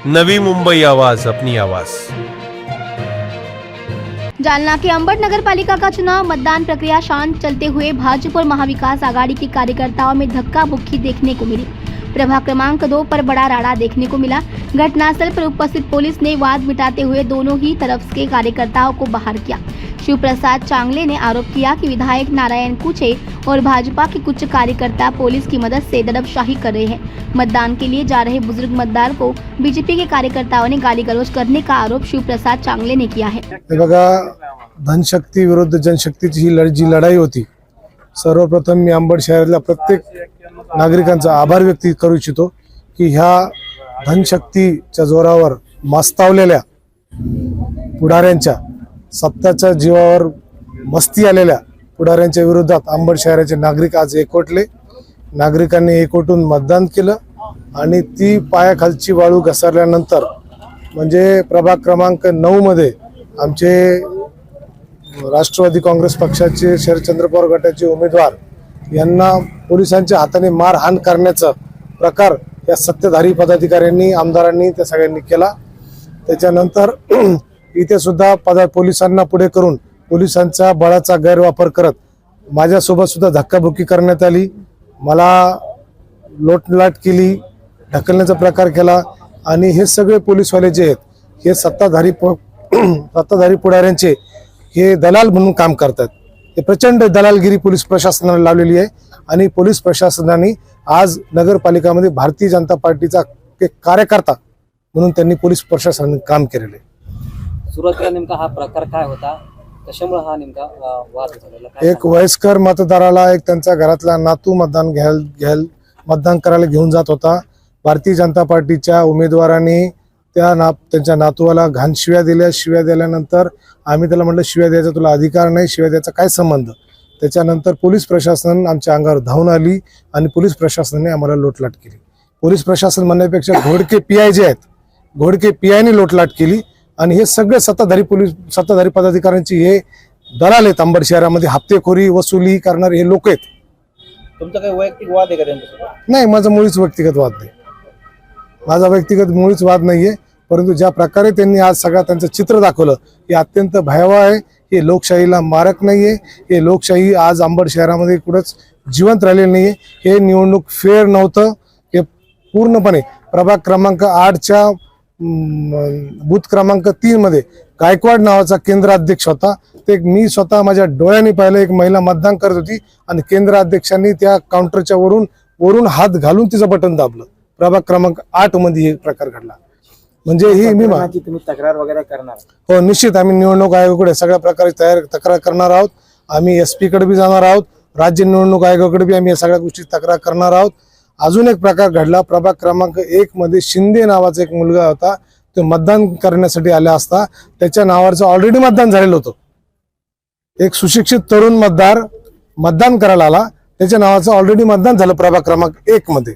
नवी मुंबई आवाज, अपनी आवाज। जालना के अंबट नगर पालिका का चुनाव मतदान प्रक्रिया शांत चलते हुए भाजपा और महाविकास आघाड़ी के कार्यकर्ताओं में धक्का मुक्की देखने को मिली। प्रभाग क्रमांक 2 पर बड़ा राड़ा देखने को मिला। घटनास्थल पर उपस्थित पुलिस ने वाद मिटाते हुए दोनों ही तरफ के कार्यकर्ताओं को बाहर किया। शिव प्रसाद चांगले ने आरोप किया कि विधायक नारायण कुचे और भाजपा के कुछ कार्यकर्ता पुलिस की मदद से दबंगशाही कर रहे हैं। मतदान के लिए जा रहे बुजुर्ग मतदार को बीजेपी के कार्यकर्ताओं ने गाली गलौज करने का आरोप शिव प्रसाद चांगले ने किया है। बघा, धनशक्ती विरुद्ध जनशक्तीची ही जी लढाई होती, सर्वप्रथम मी अंबड शहरातल्या प्रत्येक नागरिकांचा आभार व्यक्त करू इच्छितो की ह्या धनशक्तीच्या जोरावर मास्तावलेल्या पुढाऱ्यांच्या, सत्ताच्या जीवावर मस्ती आलेल्या पुढाऱ्यांच्या विरोधात अंबड शहराचे नागरिक आज एकवटले। नागरिकांनी एकवटून मतदान केलं आणि ती पायाखालची वाळू घसरल्यानंतर म्हणजे प्रभाग क्रमांक 9 मध्ये आमचे राष्ट्रवादी काँग्रेस पक्षाचे शरदचंद्र पवार गटाचे उमेदवार यांना पोलिसांच्या हाताने मारहाण करण्याचा प्रकार या सत्ताधारी पदाधिकाऱ्यांनी, आमदारांनी त्या सगळ्यांनी केला। त्याच्यानंतर इथे सुद्धा पोलिसांना पुढे करून पोलिसांचा बळाचा गैरवापर करत माझ्यासोबत सुद्धा धक्काबुक्की करण्यात आली। मला लोटलाट केली, ढकलण्याचा प्रकार केला आणि हे सगळे पोलीसवाले जे आहेत हे सत्ताधारी पुढाऱ्यांचे हे दलाल म्हणून काम करतात। हे प्रचंड दलालगिरी पोलीस प्रशासनाने लावलेली आहे आणि पोलीस प्रशासनाने आज नगरपालिकामध्ये भारतीय जनता पार्टीचा एक कार्यकर्ता म्हणून त्यांनी पोलीस प्रशासनाने काम केलेले आहे। सुरुवातीला नेमका हा प्रकार काय होता, कशामुळे हा नेमका वाद झालेला? एक वयस्कर मतदाराला एक त्यांचा घरातला नातू मतदान करायला घेऊन जात होता। भारतीय जनता पार्टीच्या उमेदवारांनी त्यांच्या नातूला घाण शिव्या दिल्या। शिव्या दिल्यानंतर आम्ही त्याला म्हटलं, शिव्या द्यायचा तुला अधिकार नाही, शिव्या द्यायचा काय संबंध? त्याच्यानंतर पोलीस प्रशासन आमच्या अंगावर धावून आली आणि पोलीस प्रशासनाने आम्हाला लोटलाट केली। पोलीस प्रशासन म्हणण्यापेक्षा घोडके पीआय जे आहेत, घोडके पीआयने लोटलाट केली आणि हे सगळे सत्ताधारी पदाधिकाऱ्यांची हे दलाल आहेत। अंबड शहरामध्ये हप्तेखोरी वसुली करणारे हे लोक आहेत। तुमचा काही वैयक्तिक वाद आहे का त्यांच्यासोबत? नाही, माझा मुळीच व्यक्तिगत वाद नाही, माझा व्यक्तिगत मुळीच वाद नाहीये। परंतु ज्या प्रकारे त्यांनी आज सगळं त्यांचं चित्र दाखवलं हे अत्यंत भयावह आहे। हे लोकशाहीला मारक नाहीये। हे लोकशाही आज अंबड शहरामध्ये कुठंच जिवंत राहिलेली नाहीये। हे निवडणूक फेअर नव्हतं। हे पूर्णपणे प्रभाग क्रमांक 8च्या बूथ क्रमांक 3 मध्ये गायकवाड नावाचा केंद्र अध्यक्ष होता। ते मी स्वतः माझ्या डोळ्यांनी पाहिलं। एक महिला मतदान करत होती आणि केंद्र अध्यक्षांनी त्या काउंटरच्या वरून हात घालून तिचं बटन दाबलं। प्रभाग क्रमांक 8 मध्ये हे प्रकार घडला। म्हणजे ही तुम्ही तक्रार वगैरे करणार? हो, निश्चित आम्ही निवडणूक आयोगाकडे सगळ्या प्रकारे तक्रार करणार आहोत। आम्ही SP कडे बी जाणार आहोत, राज्य निवडणूक आयोगाकडे बी आम्ही या सगळ्या गोष्टी तक्रार करणार आहोत। अजून एक प्रकार घडला, प्रभाग क्रमांक 1 मध्ये शिंदे नावाचा एक मुलगा होता, तो मतदान करण्यासाठी आला असता त्याच्या नावाचं ऑलरेडी मतदान झालेलं होतं। एक सुशिक्षित तरुण मतदार मतदान करायला आला, त्याच्या नावाचं ऑलरेडी मतदान झालं प्रभाग क्रमांक 1 मध्ये।